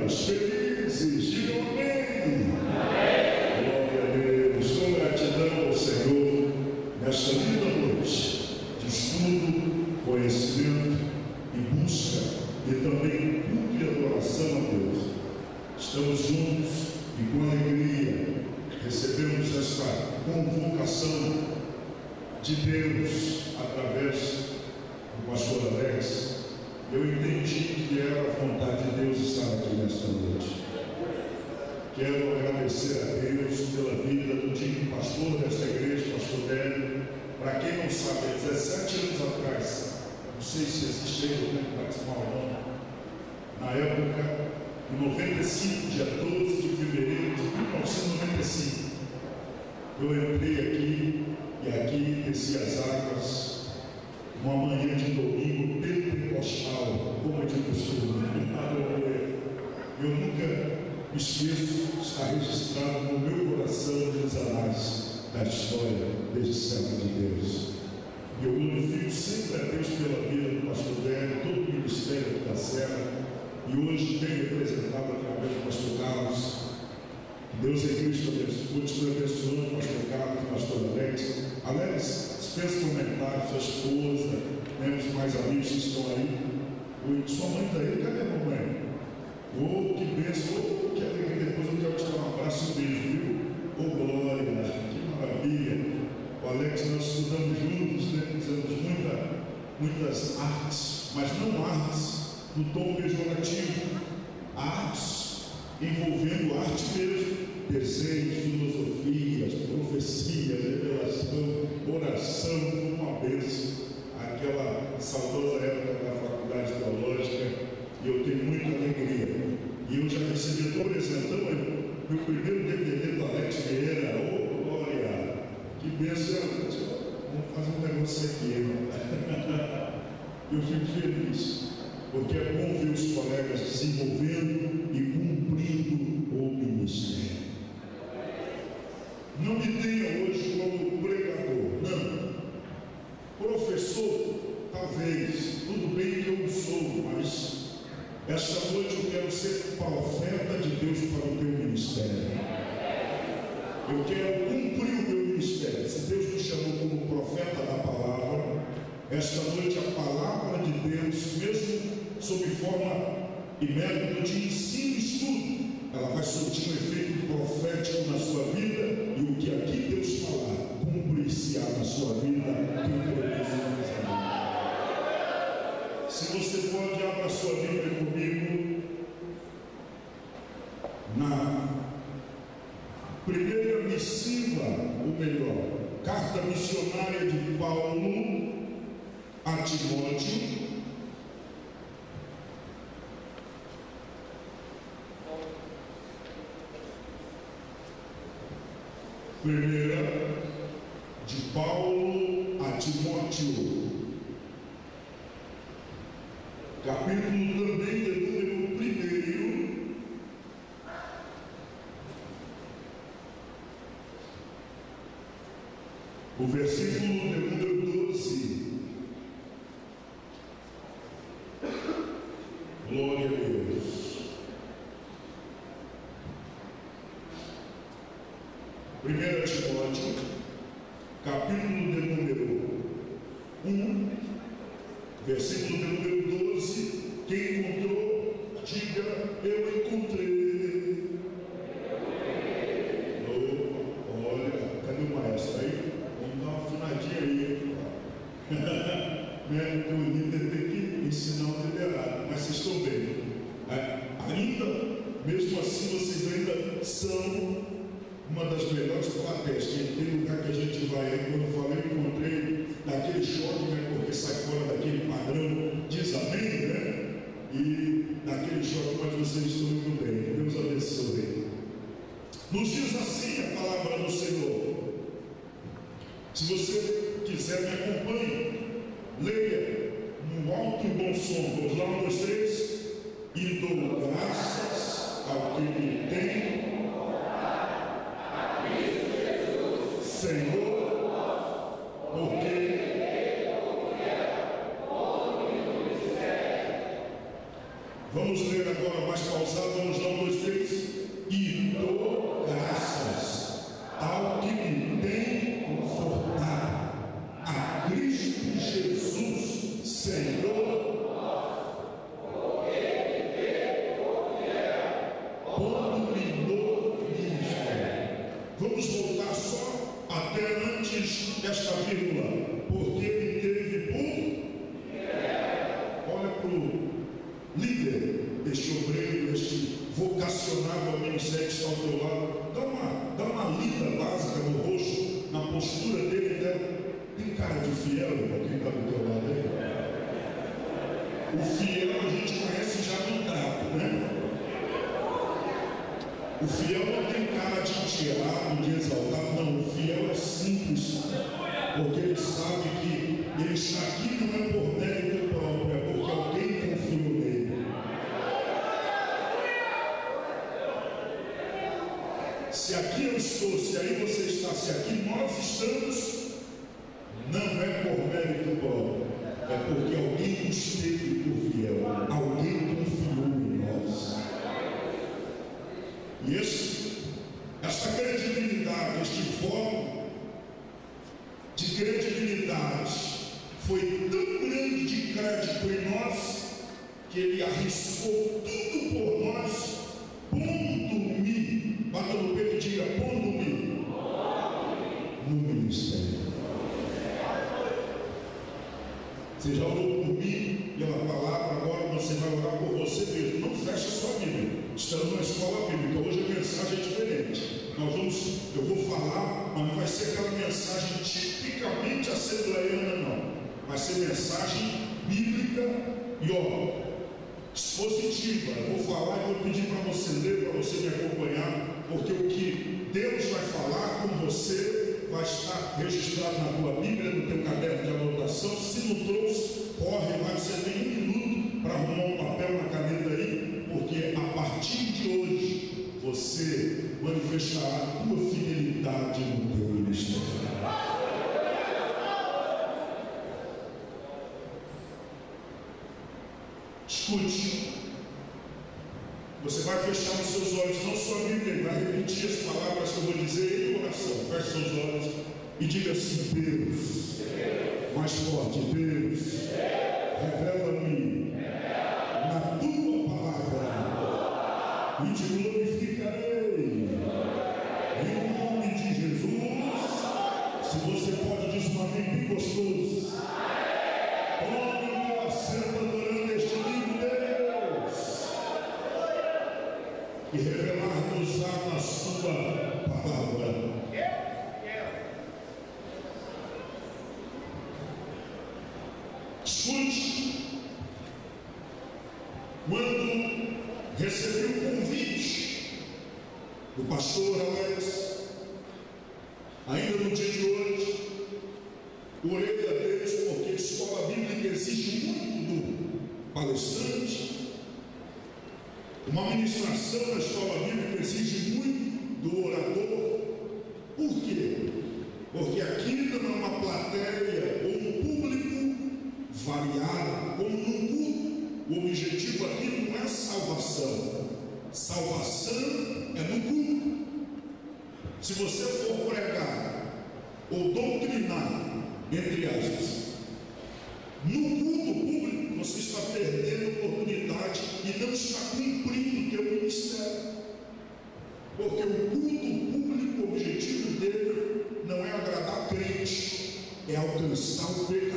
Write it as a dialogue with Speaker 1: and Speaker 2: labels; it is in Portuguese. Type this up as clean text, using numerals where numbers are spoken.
Speaker 1: Aleluias, felizes, digam amém. Glória a Deus, com gratidão ao Senhor, nesta linda noite de estudo, conhecimento e busca, e também culto e adoração a Deus. Estamos juntos e com alegria recebemos esta convocação de Deus através do pastor Alex. Eu entendi que era a vontade de Deus estar aqui nesta noite. Quero agradecer a Deus pela vida do antigo pastor desta igreja, pastor Délio. Para quem não sabe, há 17 anos atrás, não sei se existe aí o tempo batimal ou não, na época, em 95, dia 12 de fevereiro de 1995, eu entrei aqui e aqui desci as águas, uma manhã de domingo pentecostal, como é de costume. Eu nunca me esqueço, está registrado no meu coração nos anais da história deste servo de Deus. E eu glorifico sempre a Deus pela vida do pastor Délio, todo o ministério da Serra, e hoje bem representado através do pastor Carlos. Deus em Cristo continue abençoando o pastor Carlos, o pastor Alex. Alex, dispensa comentários, sua esposa, os mais amigos que estão aí. Sua mãe está aí, cadê a mamãe? Oh, que bênção, oh, que alegria. Depois eu quero te dar um abraço e um beijo, viu? Oh, glória, que maravilha. O Alex, nós estudamos juntos, né? Fizemos muitas artes, mas não artes no tom pejorativo, artes envolvendo arte mesmo, desenhos, filosofias, profecias, revelação, oração, uma bênção. Aquela saudosa época da faculdade teológica, e eu tenho muita alegria. E eu já recebi todo presentão, meu primeiro DVD do Alex Vieira. Oh, glória! Que bênção! Vamos fazer um negócio aqui. Eu fico feliz, porque é bom ver os colegas desenvolvendo e cumprindo o ministério. Não me tenha hoje como pregador, não. Professor, talvez, tudo bem que eu não sou, mas esta noite eu quero ser profeta de Deus para o teu ministério. Eu quero cumprir o meu ministério. Se Deus me chamou como profeta da palavra, esta noite a palavra de Deus, mesmo sob forma e método de ensino e estudo, ela vai surtir um efeito profético na sua vida, e o que aqui Deus falar, cumprir-se-á na sua vida, tem provisão. Se você pode, abra a sua Bíblia comigo na primeira missiva, ou melhor, carta missionária de Paulo a Timóteo, primeira de Paulo a Timóteo, capítulo também de número 1, o versículo de número 12. Glória a Deus. 1 Timóteo, capítulo de número 1, versículo de número 12. Quem encontrou, diga: eu encontrei. Oh, olha, cadê o maestro aí? Vamos dar uma afinadinha aí. O líder tem que ensinar o liderado, mas vocês estão bem. Ainda, mesmo assim, vocês ainda são uma das melhores plateias. Tem lugar que a gente vai, quando eu falei, encontrei daquele choque, né? Porque sai fora daquele padrão, diz amém, né? E daquele choque, mas vocês estão muito bem. Deus abençoe. Nos diz assim a palavra do Senhor. Se você quiser, me acompanhe. Leia no alto e bom som. Vamos lá, 1, 2, 3. E dou graças ao que me tem, Senhor, porque Vamos ler agora mais pausado, vamos lá, 1, 2, 3. E dou graças ao que me tem confortado, a Cristo Jesus, Senhor, pondo-me no ministério. Vamos voltar só até antes desta vírgula, porque ele teve por. Olha para o líder deste obreiro, deste vocacionado ao ministério que está ao teu lado, dá uma lida básica no rosto, na postura dele e dela. Tem cara de fiel, irmão, quem está do teu lado aí? O fiel a gente conhece já no trato, né? O fiel não tem cara de tirado, de exaltado, não. O fiel é simples, porque ele sabe que ele está aqui não é por mérito próprio, é porque alguém confiou nele. Se aqui eu estou, se aí você está, se aqui nós estamos, não é por mérito próprio, é porque alguém nos teve por fiel, alguém confiou em nós. E esta credibilidade, este fórum de credibilidade foi tão grande de crédito em nós, que ele arriscou tudo por nós, pondo-me, bata no peito e diga, pondo-me no ministério. Você já orou por mim pela palavra, agora você vai orar por você mesmo. Não feche a sua Bíblia. Estamos na escola bíblica. Hoje a mensagem é diferente. Eu vou falar, mas não vai ser aquela mensagem tipicamente assembleiana, não. Vai ser mensagem bíblica e expositiva. Eu vou falar e vou pedir para você ler, para você me acompanhar, porque o que Deus vai falar com você vai estar registrado na tua Bíblia, no teu caderno de anotação. Se não trouxe, corre lá, você tem 1 minuto para arrumar um papel, uma caneta aí, porque a partir de hoje você manifestará a tua fidelidade no teu ministério. Escute, você vai fechar os seus olhos, não só a Bíblia, vai repetir as palavras que eu vou dizer em oração. Feche seus olhos e diga assim: Deus, mais forte, Deus, revela-me na tua palavra e te glorificarei em nome de Jesus. Se você pode dizer um amém bem gostoso, tome o teu assento adorando este lindo Deus e revelar-nos na sua palavra. Escute, quando recebi o convite do pastor Alex, ainda no dia de hoje, orei a Deus, porque a escola bíblica exige muito do palestrante. Uma ministração na escola bíblica exige muito do orador. Por quê? Porque aqui não é uma plateia ou um público variado, como no culto. O objetivo aqui não é salvação. Salvação é no culto. Se você for pregar ou doutrinar, entre aspas, no culto público, você está perdendo a oportunidade e não está cumprindo o teu ministério. Porque o culto público, o objetivo dele não é agradar crente, é alcançar o pecador.